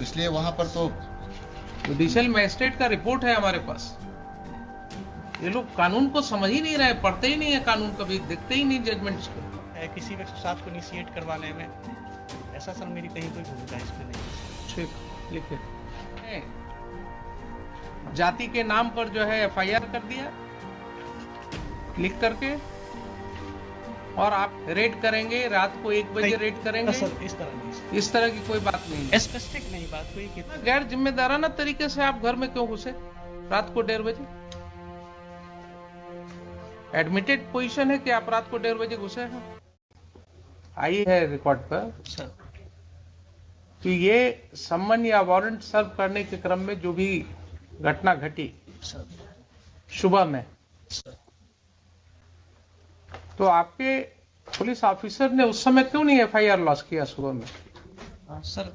इसलिए वहां पर तो जुडिशियल मैजिस्ट्रेट का रिपोर्ट है हमारे पास। ये लोग कानून को समझ ही नहीं रहे, पढ़ते ही नहीं है कानून, कभी देखते ही नहीं जजमेंट्स को। किसी के साथ को इनिशिएट करवाने में ऐसा सर मेरी कहीं कोई भूमिका इसमें नहीं। ठीक लिखे। जाति के नाम पर जो है एफआईआर कर दिया लिख करके, और आप रेड करेंगे रात को 1 बजे रेड करेंगे सर, इस तरह नहीं, इस तरह की कोई बात नहीं है। स्पेसिफिक नहीं बात हुई कि गैर जिम्मेदाराना तरीके से आप घर में क्यों घुसे रात को 1:30 बजे? एडमिटेड पोजीशन है कि आप रात को 1:30 बजे घुसे हैं। आई है रिकॉर्ड पर सर कि ये सम्मन या वारंट सर्व करने के क्रम में जो भी घटना घटी सर सुबह में, सर तो आपके पुलिस ऑफिसर ने उस समय क्यों नहीं एफआईआर लॉन्च किया सुबह में? सर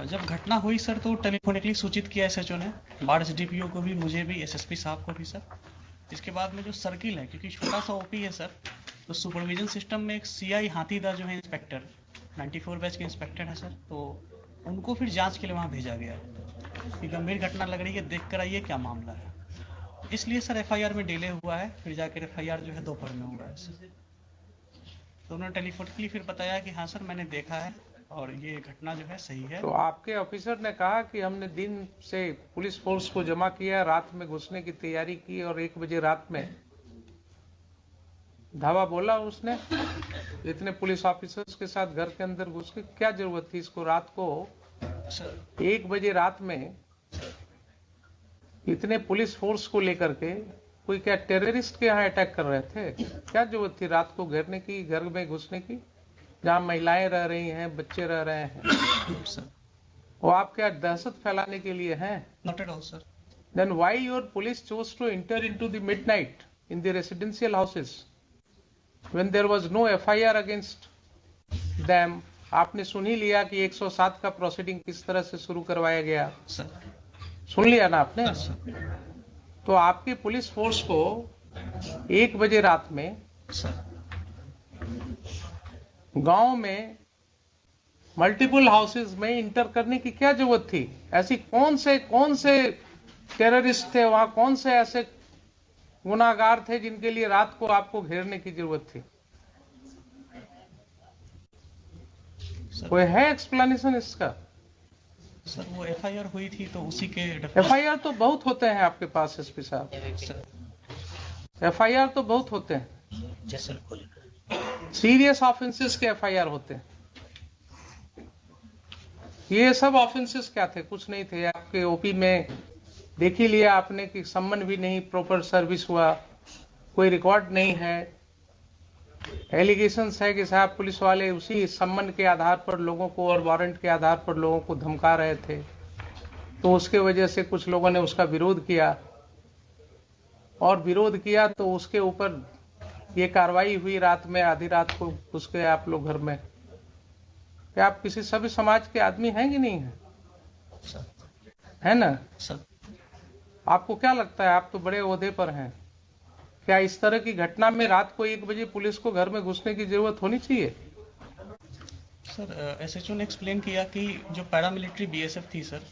जब घटना हुई सर तो टेलीफोनिकली सूचित किया एसएचओ ने, बाढ़ एसडीपीओ को भी, मुझे भी, एसएसपी साहब को भी सर। इसके बाद में जो सर्किल है, क्योंकि छोटा सा ओपी है सर, तो सुपरविजन सिस्टम में एक सीआई हाथीदा जो है इंस्पेक्टर 94 बैच के इंस्पेक्टर है सर, तो उनको फिर जांच के लिए वहां भेजा गया कि गंभीर घटना लग रही है, देख कर आइए क्या मामला है। इसलिए सर एफआईआर में डिले हुआ है, फिर जाकर एफआईआर जो है दोपहर में हुआ है सर। तो उन्होंने टेलीफोनिकली फिर बताया कि हाँ सर मैंने देखा है और ये घटना जो है सही है। तो आपके ऑफिसर ने कहा कि हमने दिन से पुलिस फोर्स को जमा किया, रात में घुसने की तैयारी की और 1 बजे रात में धावा बोला उसने। इतने पुलिस ऑफिसर्स के साथ घर के अंदर घुस के क्या जरूरत थी इसको? रात को 1 बजे रात में इतने पुलिस फोर्स को लेकर के कोई क्या टेररिस्ट के यहाँ अटैक कर रहे थे? क्या जरूरत थी रात को घेरने की, घर में घुसने की, जहां महिलाएं रह रही हैं, बच्चे रह रहे हैं? वो आप क्या दहशत फैलाने के लिए हैं? Not at all, sir. Then why your police chose to enter into the midnight in the residential houses when there was no FIR against them? आपने सुन ही लिया कि 107 का प्रोसीडिंग किस तरह से शुरू करवाया गया। Sir. सुन लिया ना आपने? Sir. तो आपकी पुलिस फोर्स को 1 बजे रात में Sir. गांव में मल्टीपल हाउसेज में इंटर करने की क्या जरूरत थी? ऐसी कौन से टेररिस्ट थे वहां, कौन से ऐसे गुनाहगार थे जिनके लिए रात को आपको घेरने की जरूरत थी? कोई है एक्सप्लेनेशन इसका? सर वो एफआईआर हुई थी तो उसी के एफआईआर तो बहुत होते हैं आपके पास एसपी साहब, एफआईआर तो बहुत होते हैं, सीरियस ऑफेंसेस के एफआईआर होते हैं। ये सब ऑफेंसेस क्या थे? कुछ नहीं थे। आपके ओपी में देख ही लिया आपने कि सम्मन भी नहीं प्रॉपर सर्विस हुआ, कोई रिकॉर्ड नहीं है। एलिगेशंस है कि साहब पुलिस वाले उसी सम्मन के आधार पर लोगों को और वारंट के आधार पर लोगों को धमका रहे थे, तो उसके वजह से कुछ लोगों ने उसका विरोध किया, और विरोध किया तो उसके ऊपर ये कार्रवाई हुई रात में, आधी रात को घुस गए आप लोग घर में। क्या आप किसी सभी समाज के आदमी हैं कि नहीं है? है ना सर? आपको क्या लगता है, आप तो बड़े ओहदे पर हैं, क्या इस तरह की घटना में रात को 1 बजे पुलिस को घर में घुसने की जरूरत होनी चाहिए? सर एसएचओ ने एक्सप्लेन किया कि जो पैरामिलिट्री बीएसएफ थी सर,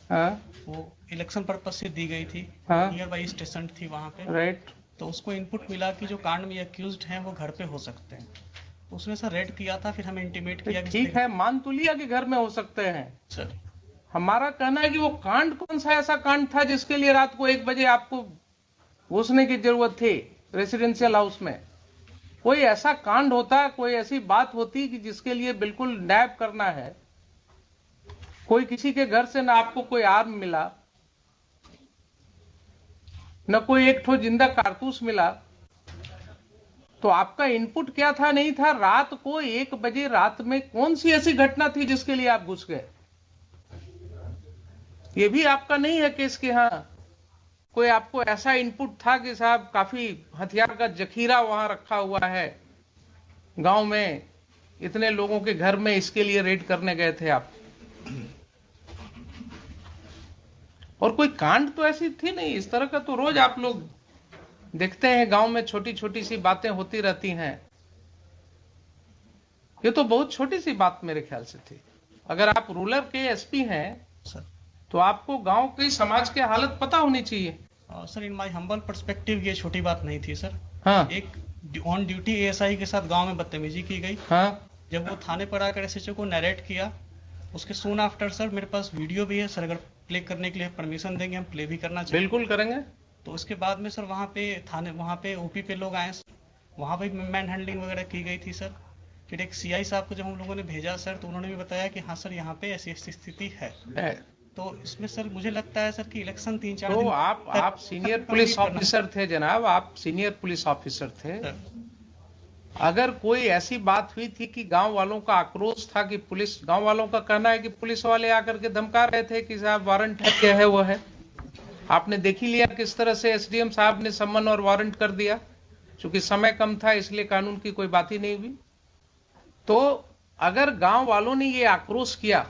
वो इलेक्शन पर्पज से दी गई थी, नियर बाई स्टेशन थी वहां पे, राइट। तो उसको इनपुट मिला कि जो कांड में अक्यूज्ड हैं वो घर पे हो सकते हैं, उसने सर रेड किया था। फिर हमें इंटीमेट किया कि ठीक है, मान तो लिया कि घर में हो सकते हैं सर। हमारा कहना है कि वो कांड कौन सा ऐसा कांड था जिसके लिए रात को 1 बजे आपको घुसने की जरूरत थी रेसिडेंशियल हाउस में? कोई ऐसा कांड होता, कोई ऐसी बात होती कि जिसके लिए बिल्कुल नैब करना है, कोई किसी के घर से ना आपको कोई आर्म मिला, न कोई एक ठो जिंदा कारतूस मिला, तो आपका इनपुट क्या था? नहीं था। रात को 1 बजे रात में कौन सी ऐसी घटना थी जिसके लिए आप घुस गए? ये भी आपका नहीं है केस के यहाँ कोई आपको ऐसा इनपुट था कि साहब काफी हथियार का जखीरा वहां रखा हुआ है गांव में, इतने लोगों के घर में, इसके लिए रेड करने गए थे आप? और कोई कांड तो ऐसी थी नहीं। इस तरह का तो रोज आप लोग देखते हैं गांव में, छोटी छोटी सी बातें होती रहती हैं। ये तो बहुत छोटी सी बात मेरे ख्याल से थी। अगर आप रूरल के एसपी हैं सर तो आपको गांव की समाज की हालत पता होनी चाहिए। Sir in my humble perspective ये छोटी बात नहीं थी सर। हाँ एक ऑन ड्यूटी एएसआई के साथ गांव में बदतमीजी की गई। हाँ जब वो थाने पर आकर एसएचओ को नरेट किया, उसके सून आफ्टर सर मेरे पास वीडियो भी है सर, अगर प्ले करने के लिए परमिशन देंगे हम प्ले भी करना चाहिए। बिल्कुल करेंगे। तो उसके बाद में सर वहाँ पे थाने, वहाँ पे ओपी पे लोग आए, वहाँ पे मैन हैंडलिंग वगैरह की गई थी सर। फिर एक सीआई साहब को जब हम लोगों ने भेजा सर, तो उन्होंने भी बताया कि हाँ सर यहाँ पे ऐसी ऐसी स्थिति है। तो इसमें सर मुझे लगता है सर कि इलेक्शन 3-4 तो दिन आप सीनियर पुलिस ऑफिसर थे जनाब, आप सीनियर पुलिस ऑफिसर थे। अगर कोई ऐसी बात हुई थी कि गांव वालों का आक्रोश था कि पुलिस, गांव वालों का कहना है कि पुलिस वाले आकर के धमका रहे थे कि साहब वारंट है, क्या है वो है, आपने देख ही लिया किस तरह से एसडीएम साहब ने सम्मन और वारंट कर दिया। चूंकि समय कम था इसलिए कानून की कोई बात ही नहीं हुई। तो अगर गांव वालों ने ये आक्रोश किया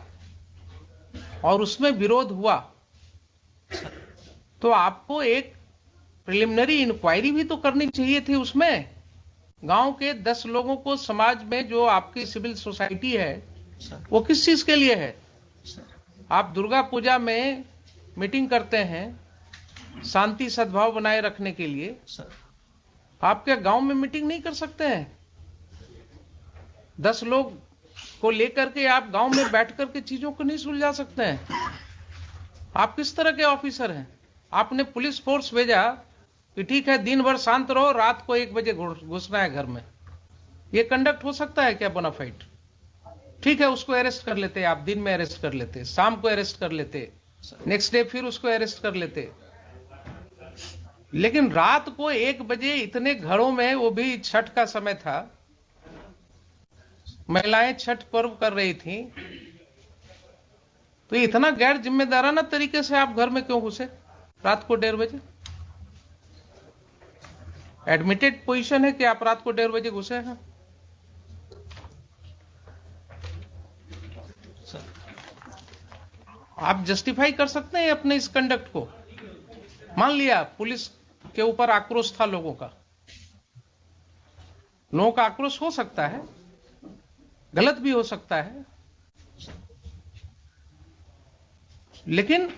और उसमें विरोध हुआ, तो आपको एक प्रिलिमिनरी इंक्वायरी भी तो करनी चाहिए थी। उसमें गांव के 10 लोगों को, समाज में जो आपकी सिविल सोसाइटी है वो किस चीज के लिए है। आप दुर्गा पूजा में मीटिंग करते हैं शांति सद्भाव बनाए रखने के लिए, आप क्या गांव में मीटिंग नहीं कर सकते हैं? 10 लोग को लेकर के आप गांव में बैठ करके चीजों को नहीं सुलझा सकते हैं? आप किस तरह के ऑफिसर हैं? आपने पुलिस फोर्स भेजा कि ठीक है दिन भर शांत रहो, रात को 1 बजे घुसना है घर में। ये कंडक्ट हो सकता है क्या बोनाफाइड? ठीक है उसको अरेस्ट कर लेते, आप दिन में अरेस्ट कर लेते, शाम को अरेस्ट कर लेते, नेक्स्ट डे फिर उसको अरेस्ट कर लेते। लेकिन रात को 1 बजे इतने घरों में, वो भी छठ का समय था, महिलाएं छठ पर्व कर रही थी, तो इतना गैर जिम्मेदाराना तरीके से आप घर में क्यों घुसे रात को 1:30 बजे? एडमिटेड पोजीशन है कि आप रात को 1:30 बजे घुसे हैं। आप जस्टिफाई कर सकते हैं अपने इस कंडक्ट को? मान लिया पुलिस के ऊपर आक्रोश था लोगों का, लोगों का आक्रोश हो सकता है, गलत भी हो सकता है, लेकिन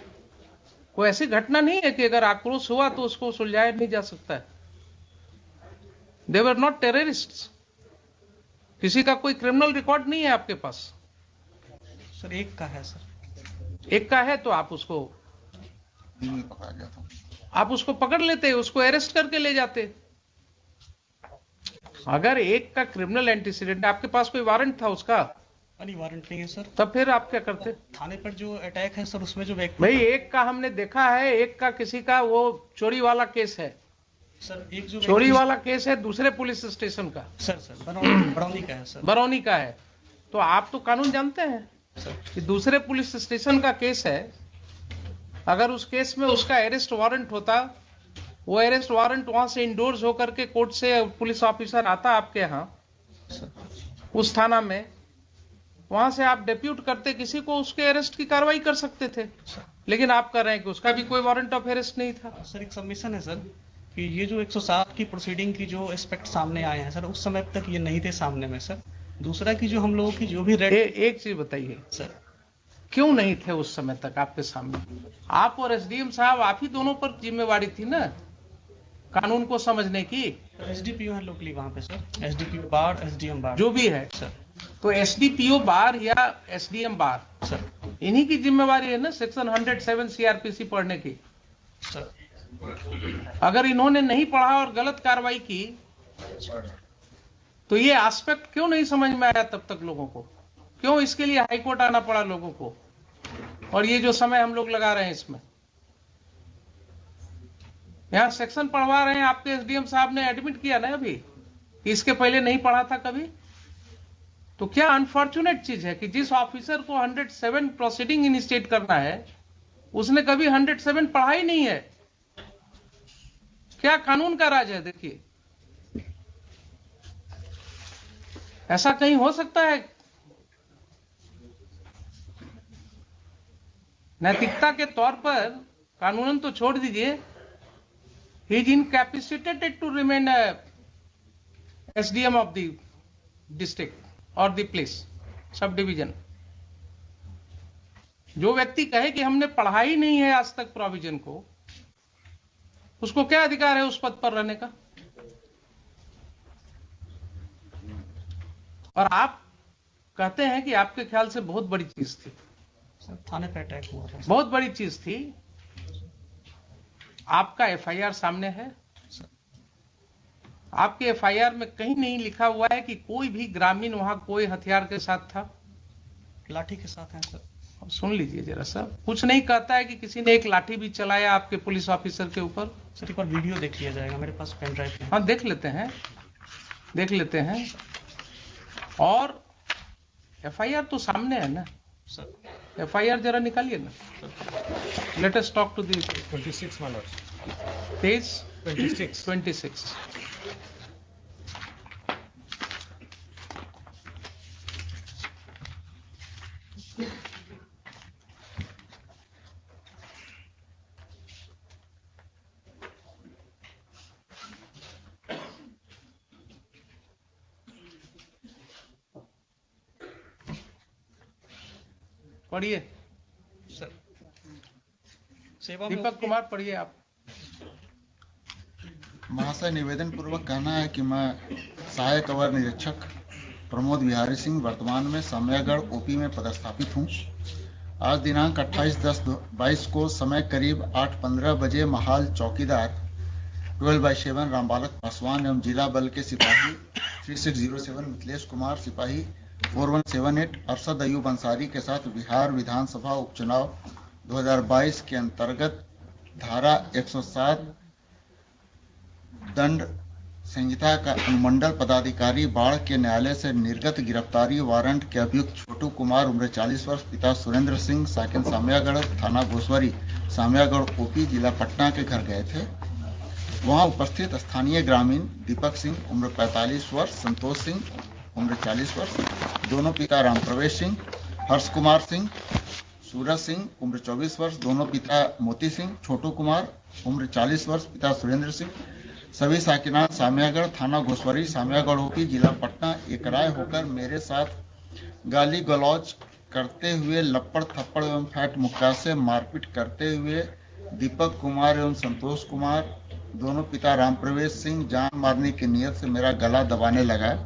कोई ऐसी घटना नहीं है कि अगर आक्रोश हुआ तो उसको सुलझाया नहीं जा सकता है। दे वर नॉट टेररिस्ट्स। किसी का कोई क्रिमिनल रिकॉर्ड नहीं है आपके पास। सर एक का है सर, एक का है तो आप उसको पकड़ लेते, उसको अरेस्ट करके ले जाते। अगर एक का क्रिमिनल एंटीसीडेंट, आपके पास कोई वारंट था उसका? नहीं वारंट नहीं है सर। तब फिर आप क्या करते? थाने पर जो अटैक है सर, उसमें जो व्यक्ति, भाई एक का हमने देखा है, एक का किसी का वो चोरी वाला केस है सर, एक जो चोरी वाला केस है दूसरे पुलिस स्टेशन का, सर बरौनी का है सर, बरौनी का है। तो आप तो कानून जानते हैं सर कि दूसरे पुलिस स्टेशन का केस है, अगर उस केस में उसका अरेस्ट वारंट होता, वो अरेस्ट वारंट वहां से इंडोर्स होकर के कोर्ट से पुलिस ऑफिसर आता आपके यहां उस थाना में, वहां से आप डेप्यूट करते किसी को, उसके अरेस्ट की कार्रवाई कर सकते थे। लेकिन आप कर रहे हैं कि उसका भी कोई वारंट ऑफ अरेस्ट नहीं था। सर एक सबमिशन है सर कि ये जो 107 की प्रोसीडिंग की जो एस्पेक्ट सामने आए हैं सर, उस समय तक ये नहीं थे सामने में सर। दूसरा कि जो हम लोगों की जो भी रेड, एक चीज बताइए सर, क्यों नहीं थे उस समय तक आपके सामने? आप और एसडीएम साहब, आप ही दोनों पर जिम्मेवारी थी ना कानून को समझने की। एसडीपीओ है लोकली वहाँ पे सर, एसडीपीओ बार, एसडीएम बार, जो भी है सर। तो एसडीपीओ बार या एसडीएम बार सर, इन्हीं की जिम्मेवारी है ना सेक्शन 107 सीआरपीसी पढ़ने की। सर अगर इन्होंने नहीं पढ़ा और गलत कार्रवाई की तो ये एस्पेक्ट क्यों नहीं समझ में आया तब तक लोगों को? क्यों इसके लिए हाईकोर्ट आना पड़ा लोगों को? और ये जो समय हम लोग लगा रहे हैं इसमें, यहां सेक्शन पढ़वा रहे हैं, आपके एसडीएम साहब ने एडमिट किया ना अभी कि इसके पहले नहीं पढ़ा था कभी। तो क्या अनफॉर्चुनेट चीज है कि जिस ऑफिसर को 107 प्रोसीडिंग इनिशिएट करना है उसने कभी 107 पढ़ा ही नहीं है। क्या कानून का राज है? देखिए ऐसा कहीं हो सकता है? नैतिकता के तौर पर कानूनन तो छोड़ दीजिए, he is incapacitated to remain SDM of the district और द प्लेस सब डिवीजन। जो व्यक्ति कहे कि हमने पढ़ा ही नहीं है आज तक प्रोविजन को, उसको क्या अधिकार है उस पद पर रहने का? और आप कहते हैं कि आपके ख्याल से बहुत बड़ी चीज थी। सर थाने पे अटैक हुआ था। बहुत बड़ी चीज थी। आपका एफआईआर सामने है। आपके एफआईआर में कहीं नहीं लिखा हुआ है कि कोई भी ग्रामीण वहां कोई हथियार के साथ था। लाठी के साथ है सर। अब सुन लीजिए जरा सा, कुछ नहीं कहता है कि किसी ने एक लाठी भी चलाया आपके पुलिस ऑफिसर के ऊपर। सर एक बार वीडियो देख लिया जाएगा, मेरे पास पेन ड्राइव है। हाँ देख लेते हैं, देख लेते हैं। और एफआईआर तो सामने है ना सर। एफआईआर जरा निकालिए ना। Let us talk to the 26 my lord. 26 पढ़िए। सर सेवा में दीपक कुमार पढ़िए आप। महाशय, निवेदन पूर्वक कहना है कि मैं सहायक अवर निरीक्षक प्रमोद बिहारी सिंह वर्तमान में सामयागढ़ ओपी में पदस्थापित हूं। आज दिनांक 28/10/22 को समय करीब 8:15 बजे महाल चौकीदार 12/7 रामबालक पासवान एवं जिला बल के सिपाही 3607 मिथिलेश कुमार, सिपाही 4178 अरशद अयूब अंसारी के साथ बिहार विधानसभा उपचुनाव 2022 के अंतर्गत धारा 107 दंड संहिता का अनुमंडल पदाधिकारी बाढ़ के न्यायालय से निर्गत गिरफ्तारी वारंट के अभियुक्त छोटू कुमार उम्र 40 वर्ष, पिता सुरेंद्र सिंह, साकिन सामयागढ़, थाना घोसवरी, सामयागढ़ ओपी, जिला पटना के घर गए थे। वहां उपस्थित स्थानीय ग्रामीण दीपक सिंह उम्र 45 वर्ष, संतोष सिंह उम्र 40 वर्ष, दोनों पिता राम प्रवेश सिंह, हर्ष कुमार सिंह, सूरज सिंह उम्र 24 वर्ष, दोनों पिता मोती सिंह, छोटू कुमार उम्र 40 वर्ष, पिता सुरेंद्र सिंह, सभी साकिनान सामयागढ़, थाना घोसवरी, सामयागढ़ ओपी, जिला पटना एक राय होकर मेरे साथ गाली गलौज करते हुए, लपड़ थप्पड़ एवं फैट मुक्का से मारपीट करते हुए दीपक कुमार एवं संतोष कुमार, दोनों पिता राम प्रवेश सिंह, जान मारने की नीयत से मेरा गला दबाने लगा,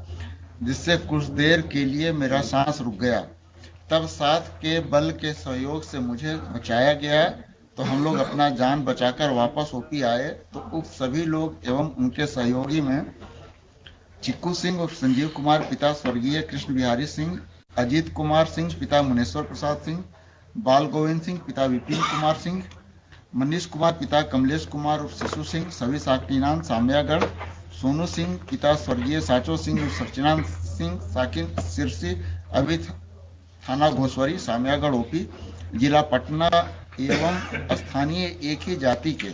जिससे कुछ देर के लिए मेरा सांस रुक गया। तब साथ के बल के सहयोग से मुझे बचाया गया, तो हम लोग अपना जान बचाकर वापस ओपी आए तो उक्त सभी लोग एवं उनके सहयोगी में चिक्कू सिंह और संजीव कुमार पिता स्वर्गीय कृष्ण बिहारी सिंह, अजीत कुमार सिंह पिता मुनेश्वर प्रसाद सिंह, बाल गोविंद सिंह पिता विपिन कुमार सिंह, मनीष कुमार पिता कमलेश कुमार और शिशु सिंह, सभी साकिनान सामयागढ़, सोनू सिंह पिता स्वर्गीय साचो सिंह और सचिनान सिंह, साकिन सिरसी, अभी थाना घोसवरी, सामयागढ़ ओपी, जिला पटना एवं स्थानीय एक ही जाति के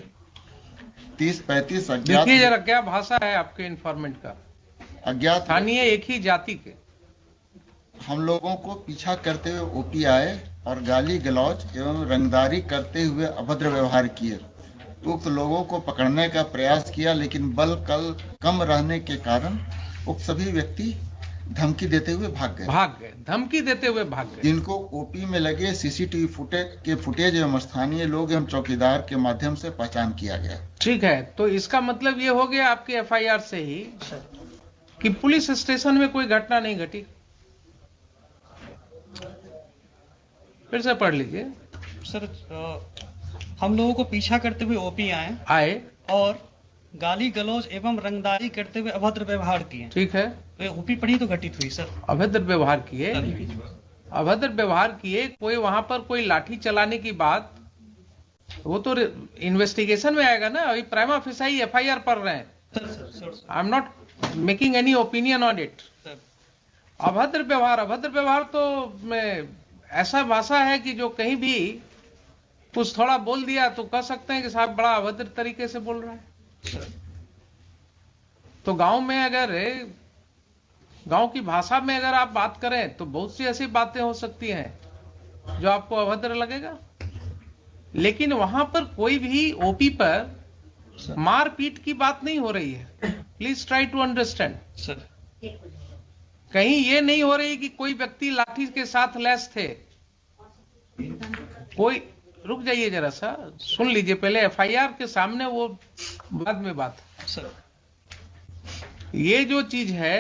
30-35 अज्ञात। देखिए जरा क्या भाषा है आपके इन्फॉर्मेंट का। अज्ञात स्थानीय एक ही जाति के हम लोगों को पीछा करते हुए ओपी आए और गाली गलौज एवं रंगदारी करते हुए अभद्र व्यवहार किए। उक्त लोगों को पकड़ने का प्रयास किया, लेकिन बल कम रहने के कारण उक्त सभी व्यक्ति धमकी देते हुए भाग गए। धमकी देते हुए भाग गए। जिनको ओपी में लगे सीसीटीवी फुटेज एवं स्थानीय लोग एवं चौकीदार के माध्यम से पहचान किया गया। ठीक है, तो इसका मतलब ये हो गया आपके एफआईआर से ही कि पुलिस स्टेशन में कोई घटना नहीं घटी। फिर से पढ़ लीजिए। सर हम लोगों को पीछा करते हुए ओपी आए और गाली गलौज एवं रंगदारी करते हुए अभद्र व्यवहार किए। ठीक है, तो ओपी पढ़ी तो घटित हुई सर। अभद्र व्यवहार किए, अभद्र व्यवहार किए। कोई वहां पर कोई लाठी चलाने की बात, वो तो इन्वेस्टिगेशन में आएगा ना। अभी प्राइमा फेसाई एफआईआर पढ़ रहे हैं। I am not making any opinion on it. अभद्र व्यवहार तो ऐसा भाषा है कि जो कहीं भी कुछ थोड़ा बोल दिया तो कह सकते हैं कि साहब बड़ा अभद्र तरीके से बोल रहा है। तो गांव की भाषा में अगर आप बात करें तो बहुत सी ऐसी बातें हो सकती हैं जो आपको अभद्र लगेगा, लेकिन वहां पर कोई भी ओपी पर मारपीट की बात नहीं हो रही है। Please try to understand sir. कहीं ये नहीं हो रही कि कोई व्यक्ति लाठी के साथ लैस थे। कोई, रुक जाइए जरा सा, सुन लीजिए पहले। एफआईआर के सामने वो बाद में बात। सर ये जो चीज है,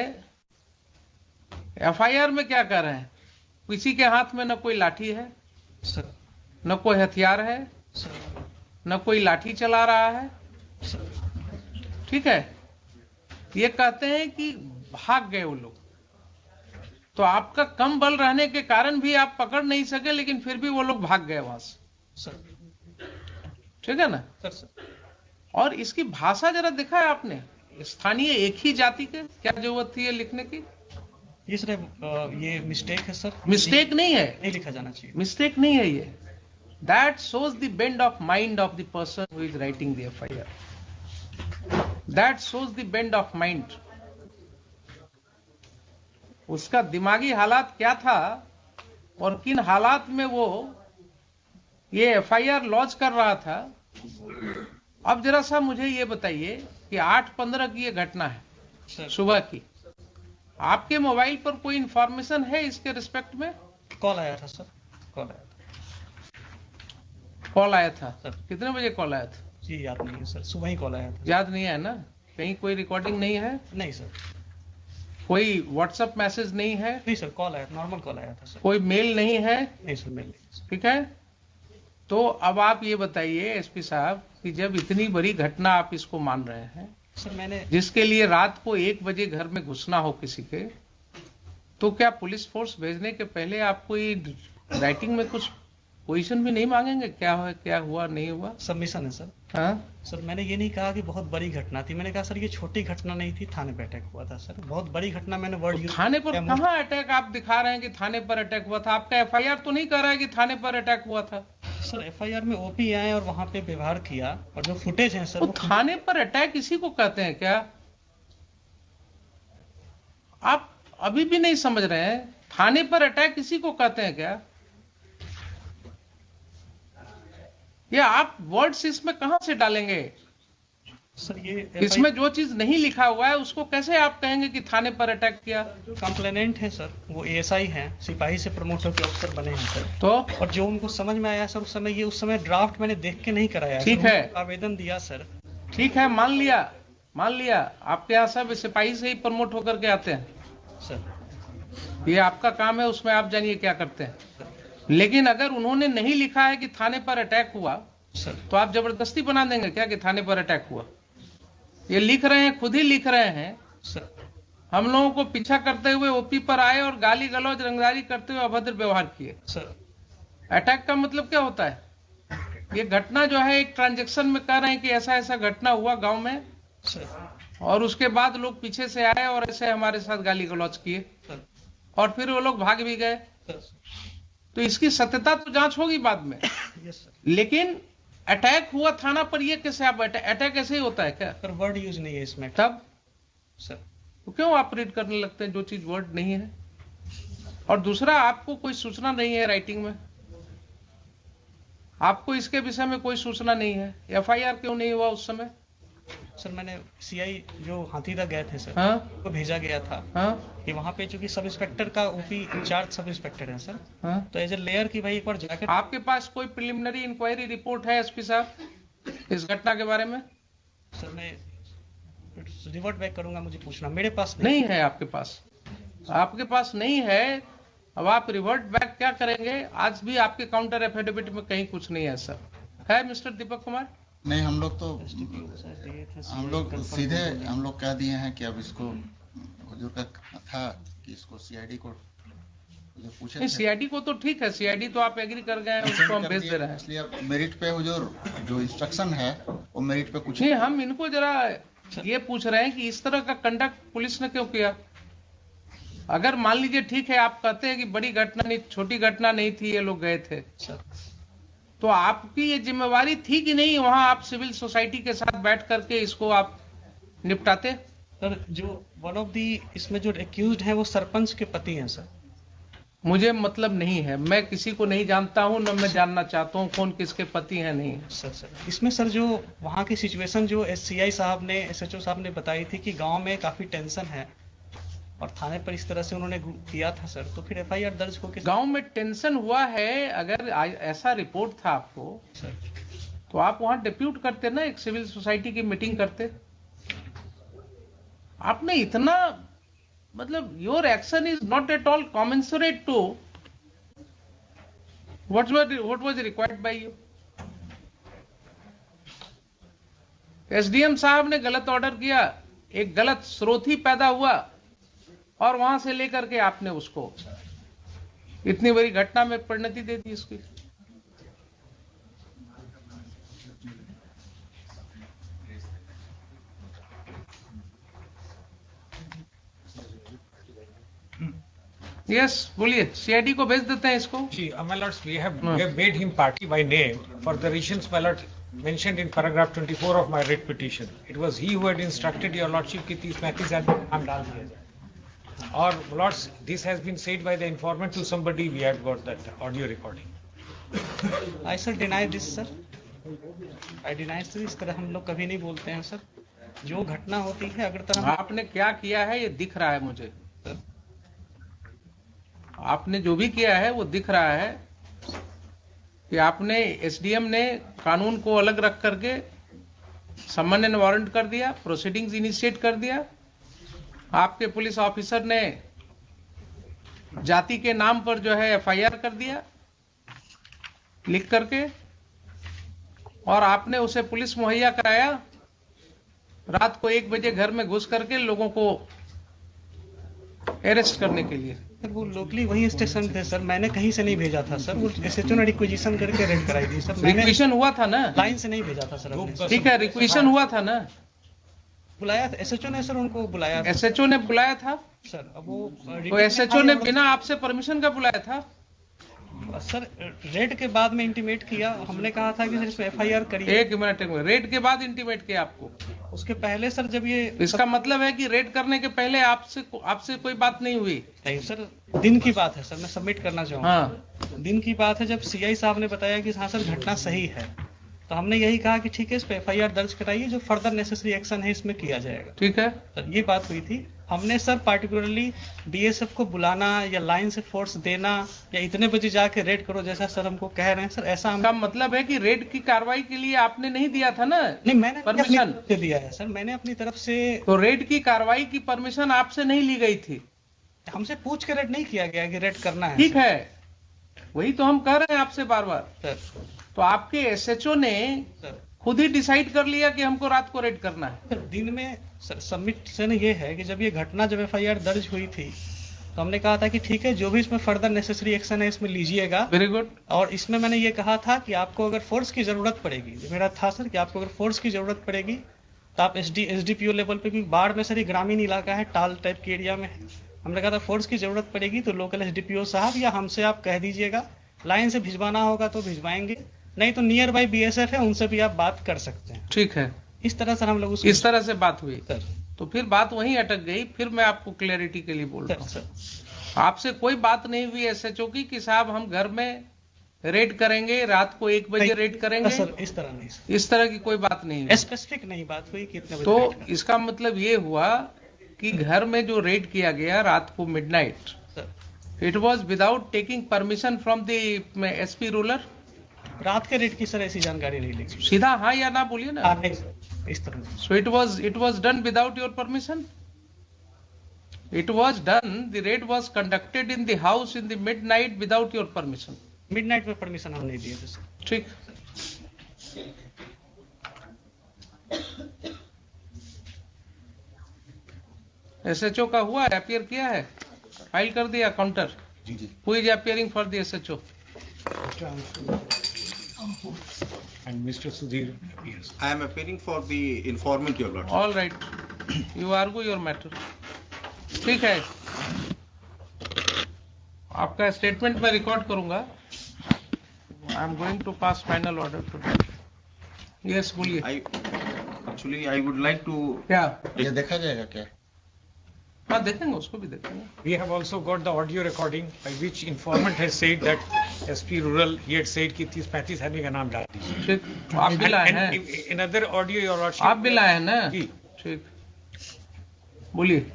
एफआईआर में क्या कर रहे हैं, किसी के हाथ में न कोई लाठी है, सर न कोई हथियार है, सर न कोई लाठी चला रहा है, सर ठीक है। ये कहते हैं कि भाग गए वो लोग, तो आपका कम बल रहने के कारण भी आप पकड़ नहीं सके, लेकिन फिर भी वो लोग भाग गए वहां से, सर ठीक है ना। सर और इसकी भाषा जरा देखा है आपने, स्थानीय एक ही जाति के, क्या जरूरत थी ये लिखने की? ये सर ये मिस्टेक है सर, मिस्टेक नहीं है, नहीं लिखा जाना चाहिए। मिस्टेक नहीं है ये। That shows the bend of mind of the person who is writing the FIR. That shows the bend of mind. उसका दिमागी हालात क्या था और किन हालात में वो ये FIR लॉन्च कर रहा था। अब जरा सा मुझे ये बताइए कि 8/15 की ये घटना है सर सुबह की, आपके मोबाइल पर कोई इंफॉर्मेशन है इसके रिस्पेक्ट में? कॉल आया था सर, कॉल आया था कॉल आया था सर। कितने बजे कॉल आया था? जी याद नहीं है सर, सुबह ही कॉल आया था। याद नहीं है ना? कहीं कोई रिकॉर्डिंग नहीं है? नहीं सर, कोई व्हाट्सएप मैसेज नहीं है? नहीं सर, कॉल आया, नॉर्मल कॉल आया था सर। कोई मेल नहीं है? नहीं सर, मेल नहीं सर। ठीक है। तो अब आप ये बताइए एसपी साहब कि जब इतनी बड़ी घटना आप इसको मान रहे हैं, सर मैंने जिसके लिए रात को 1 बजे घर में घुसना हो किसी के, तो क्या पुलिस फोर्स भेजने के पहले आपको ये राइटिंग में कुछ पोजीशन भी नहीं मांगेंगे, क्या है, क्या हुआ नहीं हुआ? सबमिशन है सर। हाँ, सर मैंने ये नहीं कहा कि बहुत बड़ी घटना थी, मैंने कहा सर ये छोटी घटना नहीं थी, थाने पे अटैक हुआ था सर। बहुत बड़ी घटना मैंने वर्ड यूज थाने पर कहाँ अटैक आप दिखा रहे हैं कि थाने पर अटैक हुआ था? आपका एफआईआर तो नहीं कर रहा है कि थाने पर अटैक हुआ था। सर एफआईआर में ओपी आए और वहां पे व्यवहार किया, और जो फुटेज है सर तो वो थाने पर अटैक इसी को कहते हैं क्या? आप अभी भी नहीं समझ रहे हैं, थाने पर अटैक इसी को कहते हैं क्या? ये आप वर्ड्स इसमें कहां से डालेंगे? सर ये इसमें जो चीज नहीं लिखा हुआ है उसको कैसे आप कहेंगे कि थाने पर अटैक किया? कंप्लेनेंट है सर, वो एएसआई हैं, सिपाही से प्रमोट होकर अफसर बने हैं सर। तो और जो उनको समझ में आया सर उस समय, ये उस समय ड्राफ्ट मैंने देख के नहीं कराया, ठीक सर, है। उनको आवेदन दिया सर। ठीक है, मान लिया आपके यहाँ सब सिपाही से ही प्रमोट होकर के आते हैं, सर ये आपका काम है, उसमें आप जानिए क्या करते हैं। लेकिन अगर उन्होंने नहीं लिखा है कि थाने पर अटैक हुआ, सर तो आप जबरदस्ती बना देंगे क्या कि थाने पर अटैक हुआ? ये लिख रहे हैं, खुद ही लिख रहे हैं, सर हम लोगों को पीछा करते हुए ओपी पर आए और गाली गलौज रंगदारी करते हुए अभद्र व्यवहार किए। सर अटैक का मतलब क्या होता है? ये घटना जो है एक ट्रांजैक्शन में कह रहे हैं कि ऐसा ऐसा घटना हुआ गांव में, सर और उसके बाद लोग पीछे से आए और ऐसे हमारे साथ गाली गलौज किए, सर और फिर वो लोग भाग भी गए। सर तो इसकी सत्यता तो जांच होगी बाद में। Yes sir. लेकिन अटैक हुआ थाना पर, ये कैसे आप अटैक ऐसे ही होता है क्या? सर वर्ड यूज नहीं है इसमें तब सर। तो क्यों आप रीड करने लगते हैं जो चीज वर्ड नहीं है? और दूसरा, आपको कोई सूचना नहीं है राइटिंग में, आपको इसके विषय में कोई सूचना नहीं है, एफआईआर क्यों नहीं हुआ उस समय? सर मैंने सीआई जो हाथीदा गए थे सर, हाँ को भेजा गया था हाँ कि वहाँ पे चूंकि सब इंस्पेक्टर का ओपी इंचार्ज सब इंस्पेक्टर है सर, हाँ। तो एज ए लेयर की भाई एक बार जाकर आपके पास कोई प्रिलिमिनरी इंक्वायरी रिपोर्ट है एसपी साहब इस घटना के बारे में? सर मैं रिवर्ट बैक करूंगा, मुझे पूछना, मेरे पास नहीं है आपके पास, आपके पास नहीं है। अब आप रिवर्ट बैक क्या करेंगे? आज भी आपके काउंटर एफिडेविट में कहीं कुछ नहीं है सर, है मिस्टर दीपक कुमार? नहीं, हम लोग तो नहीं। हम लोग सीधे हम लोग कह दिए हैं कि अब इसको हुजूर का था कि इसको सीआईडी को जो पूछे नहीं, थे, सीआईडी को तो ठीक है, सीआईडी तो आप एग्री कर गए हैं, उसको हम कर भेज दिए, दे रहे हैं। इसलिए अब मेरिट पे हुजूर जो इंस्ट्रक्शन है वो मेरिट पे कुछ नहीं, हम इनको जरा ये पूछ रहे हैं कि इस तरह का कंडक्ट पुलिस ने क्यों किया? अगर मान लीजिए ठीक है, आप कहते हैं कि बड़ी घटना नहीं, छोटी घटना नहीं थी, ये लोग गए थे, सर तो आपकी ये जिम्मेवारी थी कि नहीं वहां आप सिविल सोसाइटी के साथ बैठ करके इसको आप निपटाते? सर जो वन ऑफ दी इसमें जो एक्यूज्ड है वो सरपंच के पति हैं सर। मुझे मतलब नहीं है, मैं किसी को नहीं जानता हूं, न मैं जानना चाहता हूं कौन किसके पति हैं नहीं। सर इसमें सर जो वहाँ की सिचुएशन जो एससीआई साहब ने, एसएचओ साहब ने बताई थी कि गांव में काफी टेंशन है, और थाने पर इस तरह से उन्होंने किया था सर, तो फिर एफआईआर दर्ज होकर गांव में टेंशन हुआ है, अगर ऐसा रिपोर्ट था आपको सर, तो आप वहां डिप्यूट करते ना, एक सिविल सोसाइटी की मीटिंग करते। आपने इतना, मतलब your action is not at all commensurate to what was required by you. SDM साहब ने गलत ऑर्डर किया, एक गलत स्रोत ही पैदा हुआ और वहां से लेकर के आपने उसको इतनी बड़ी घटना में परिणति दे दी इसकी। यस बोलिए, सीआईडी को भेज देते हैं इसको। जी, my lords, we have made him party by name for the reasons, my lord, mentioned in paragraph 24 of my writ petition. It was he who had instructed your lordship कि 30-35 आदमी नाम डाल दिया जाए। और lords, this has been said by the informant to somebody. We had got that audio recording. I sir deny this sir. I deny sir, इस तरह हम लोग कभी नहीं बोलते हैं सर। जो घटना होती है अगर तरह आपने क्या किया है ये दिख रहा है मुझे, आपने जो भी किया है वो दिख रहा है कि आपने, एसडीएम ने कानून को अलग रख करके समन एंड वारंट कर दिया, प्रोसीडिंग्स इनिशिएट कर दिया। आपके पुलिस ऑफिसर ने जाति के नाम पर जो है एफआईआर कर दिया लिख करके, और आपने उसे पुलिस मुहैया कराया रात को 1 बजे घर में घुस करके लोगों को अरेस्ट करने के लिए। सर वो लोकली वही स्टेशन थे सर, मैंने कहीं से नहीं भेजा था सर, वो एसएचओ ने रिक्विजिशन करके रेड कराई थी सर। रिक्विजिशन हुआ था ना, लाइन से नहीं भेजा था सर हमने। ठीक है, रिक्विजिशन हुआ था ना, बुलाया था एसएचओ ने सर, उनको बुलाया था एसएचओ ने बुलाया था सर। अब वो तो एसएचओ ने बिना आपसे परमिशन का बुलाया था सर, रेड के बाद में इंटीमेट किया, हमने कहा था कि सर इसमें एफआईआर करिए। एक मिनट रेड के बाद इंटीमेट किया आपको? उसके पहले सर जब ये, इसका मतलब है कि रेड करने के पहले आपसे कोई बात नहीं हुई? नहीं सर, दिन की बात है सर, मैं सबमिट करना चाहूँगा। हाँ, दिन की बात है जब सीआई साहब ने बताया कि हाँ सर घटना सही है, तो हमने यही कहा कि ठीक है इस पे एफआईआर दर्ज कराइए, जो फर्दर नेसेसरी एक्शन है इसमें किया जाएगा। ठीक है सर ये बात हुई थी। हमने सर पार्टिकुलरली बीएसएफ को बुलाना या लाइन से फोर्स देना या इतने बजे जाके रेड करो जैसा सर हमको कह रहे हैं सर, ऐसा का मतलब है कि रेड की कार्रवाई के लिए आपने नहीं दिया था ना? नहीं, मैंने परमिशन अपनी तरफ से दिया है सर, मैंने अपनी तरफ से। तो रेड की कार्रवाई की परमिशन आपसे नहीं ली गई थी? हमसे पूछ के रेड नहीं किया गया कि रेड करना है। ठीक है, वही तो हम कह रहे हैं आपसे बार बार सर। तो आपके एसएचओ ने सर खुद ही डिसाइड कर लिया कि हमको रात को रेड करना है। सर दिन में सर सबमिशन ये है कि जब ये घटना, जब एफआईआर दर्ज हुई थी तो हमने कहा था कि ठीक है जो भी इसमें फर्दर नेसेसरी एक्शन है इसमें लीजिएगा। Very good. और इसमें मैंने ये कहा था कि आपको अगर फोर्स की जरूरत पड़ेगी, मेरा था सर कि आपको अगर फोर्स की जरूरत पड़ेगी तो आप एसडीपीओ लेवल पे भी, बाढ़ में सर ये ग्रामीण इलाका है, टाल टाइप के एरिया में है, हमने कहा था फोर्स की जरूरत पड़ेगी तो लोकल एसडीपीओ साहब या हमसे आप कह दीजिएगा, लाइन से भिजवाना होगा तो भिजवाएंगे, नहीं तो नियर बाई बीएसएफ है उनसे भी आप बात कर सकते हैं। ठीक है, इस तरह सर हम लोग इस तरह से बात हुई सर। तो फिर बात वहीं अटक गई। फिर मैं आपको क्लैरिटी के लिए बोल रहा हूँ, सर आपसे कोई बात नहीं हुई एसएचओ की कि साहब हम घर में रेड करेंगे, रात को 1 बजे रेड करेंगे? सर इस तरह नहीं सर, इस तरह की कोई बात नहीं हुई। स्पेसिफिक नहीं बात हुई कि इतने बजे तो रेड करना। इसका मतलब ये हुआ कि घर में जो रेड किया गया रात को midnight, sir it was without taking permission from the SP ruler? रात के रेड की सर ऐसी जानकारी नहीं ली। सीधा हाँ या ना बोलिए ना। नहीं सर, इस तरह नहीं। So it was done without your permission? It was done, the raid was conducted in the house in the midnight without your permission. Midnight में परमिशन हम नहीं दिए थे सर। ठीक। एसएचओ का हुआ, अपियर किया है, फाइल कर दिया काउंटर? जी जी। Who is appearing for the SHO? And Mr. Sudhir appears. I am appearing for the informant, your lordship. All right, you argue your matter. ठीक है, आपका स्टेटमेंट मैं रिकॉर्ड करूंगा। I am going to pass final order too. Yes बोलिए। I would like to. क्या? ये देखा जाएगा क्या? हाँ देखेंगे, उसको भी देखेंगे। We have also got the audio recording by which informant has said that SP Rural, he had said कि 30-35 आदमी का नाम डाल दीजिए। ठीक, आप भी लाए हैं? And another audio, your lordship. आप भी लाए हैं ना? जी। ठीक, बोलिए।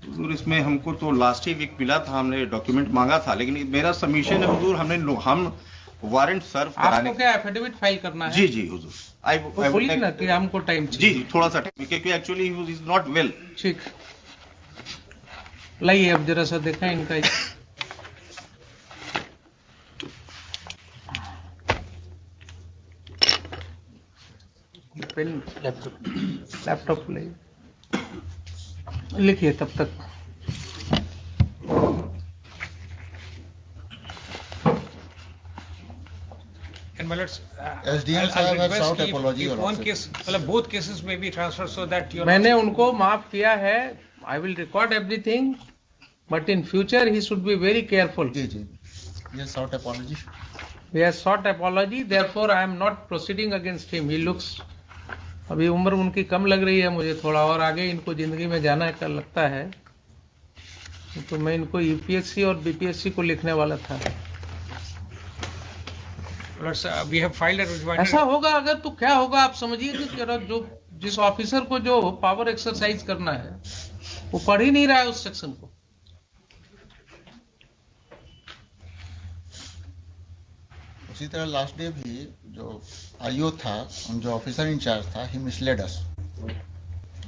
हुजूर इसमें हमको तो लास्ट ही वीक मिला था, हमने डॉक्यूमेंट मांगा था, लेकिन मेरा सबमिशन है हुजूर, हम वारंट सर्व कराने। आपको क्या एफिडेविट फाइल करना है? जी जी हुजूर, तो बोलिए ना कि हमको टाइम जी चाहिए। जी थोड़ा सा टाइम, क्योंकि actually he is not well. ठीक, लाइए अब जरा सा देखें इनका। पेन लैपटॉप लाइए, लिखिए तब तक। And my lords, SDM I'll sahab have request sought if apology, Your one Lordship. case, मतलब both cases may be transferred so that your मैंने उनको माफ किया है। I will record everything, but in future he should be very careful. जी जी, yes, sought apology. He has sought apology, therefore I am not proceeding against him. He looks, अभी उम्र उनकी कम लग रही है मुझे थोड़ा, और आगे इनको जिंदगी में जाना का लगता है, तो मैं इनको यूपीएससी और बीपीएससी को लिखने वाला था। Lords, we have filed a rejoinder. ऐसा होगा अगर तो क्या होगा आप समझिए कि जो जिस ऑफिसर को जो पावर एक्सरसाइज करना है वो पढ़ ही नहीं रहा है उस सेक्शन को। उसी तरह लास्ट डे भी जो आईओ था, जो ऑफिसर इंचार्ज था, he misled us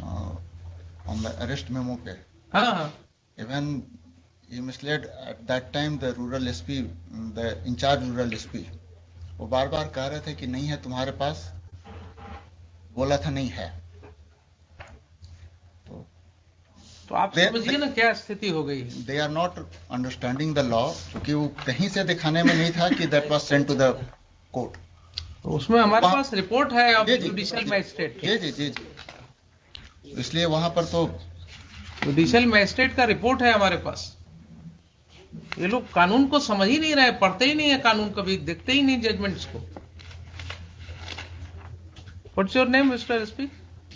on the arrest memo पे। हाँ, even he misled at that time the rural SP, the incharge rural SP. वो बार बार कह रहे थे कि नहीं है तुम्हारे पास, बोला था नहीं है। तो आप समझिए ना क्या स्थिति हो गई है। They are not understanding the law, क्योंकि वो कहीं से दिखाने में नहीं था कि that was sent to the court. तो उसमें हमारे पास रिपोर्ट है ऑफ जी, जी, जुडिशियल मैजिस्ट्रेट। जी जी जी जी, इसलिए वहां पर तो जुडिशियल मैजिस्ट्रेट का रिपोर्ट है हमारे पास। ये लोग कानून को समझ ही नहीं रहे, पढ़ते ही नहीं है कानून, कभी देखते ही नहीं जजमेंट्स को। What's your name mister SP?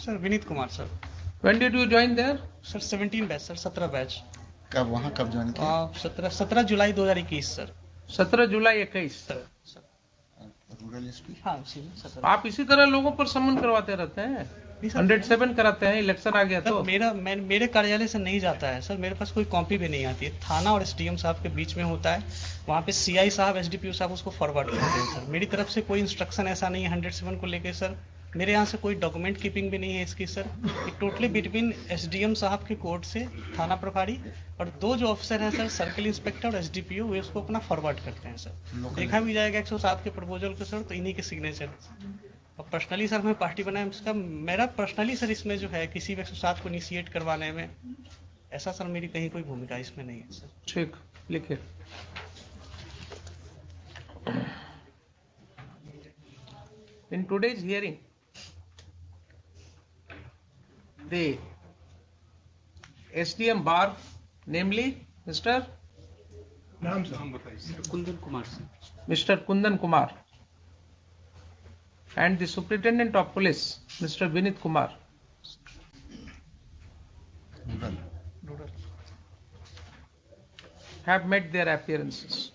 Sir Vineet Kumar sir. When did you join there? Sir 17 batch sir, 17 batch. कब वहां कब ज्वाइन किया? 17 जुलाई 2021 सर। 17 जुलाई 21 सर रूरल एसपी। हाँ उसी में 17। आप इसी तरह लोगों पर समन करवाते रहते हैं। 107 कराते हैं, इलेक्शन आ गया तो। मेरे कार्यालय से नहीं जाता है सर, मेरे पास कोई कॉपी भी नहीं आती है। थाना और एसडीएम साहब के बीच में होता है, वहाँ पे सीआई साहब एसडीपीओ साहब उसको फॉरवर्ड करते हैं सर। मेरी तरफ से कोई इंस्ट्रक्शन ऐसा नहीं है 107 को लेके सर। मेरे यहाँ से कोई डॉक्यूमेंट कीपिंग भी नहीं है इसकी सर। ये टोटली बिटवीन एसडीएम साहब के कोर्ट से थाना प्रभारी और 2 जो ऑफिसर हैं सर, सर्किल इंस्पेक्टर और एसडीपीओ, वे उसको अपना फॉरवर्ड करते हैं सर। देखा भी जाएगा 107 के प्रपोजल को सर, तो इन्हीं के सिग्नेचर। और पर्सनली सर हमें पार्टी बनाए, इसका मेरा पर्सनली सर इसमें जो है किसी भी 107 को इनिशिएट करवाने में, ऐसा सर मेरी कहीं कोई भूमिका इसमें नहीं है सर। ठीक, लिखिए। In today's hearing, the SDM bar, namely Mr. Kundan Kumar sir, Mr. Kundan Kumar, and the Superintendent of Police, Mr. Vinit Kumar, have made their appearance.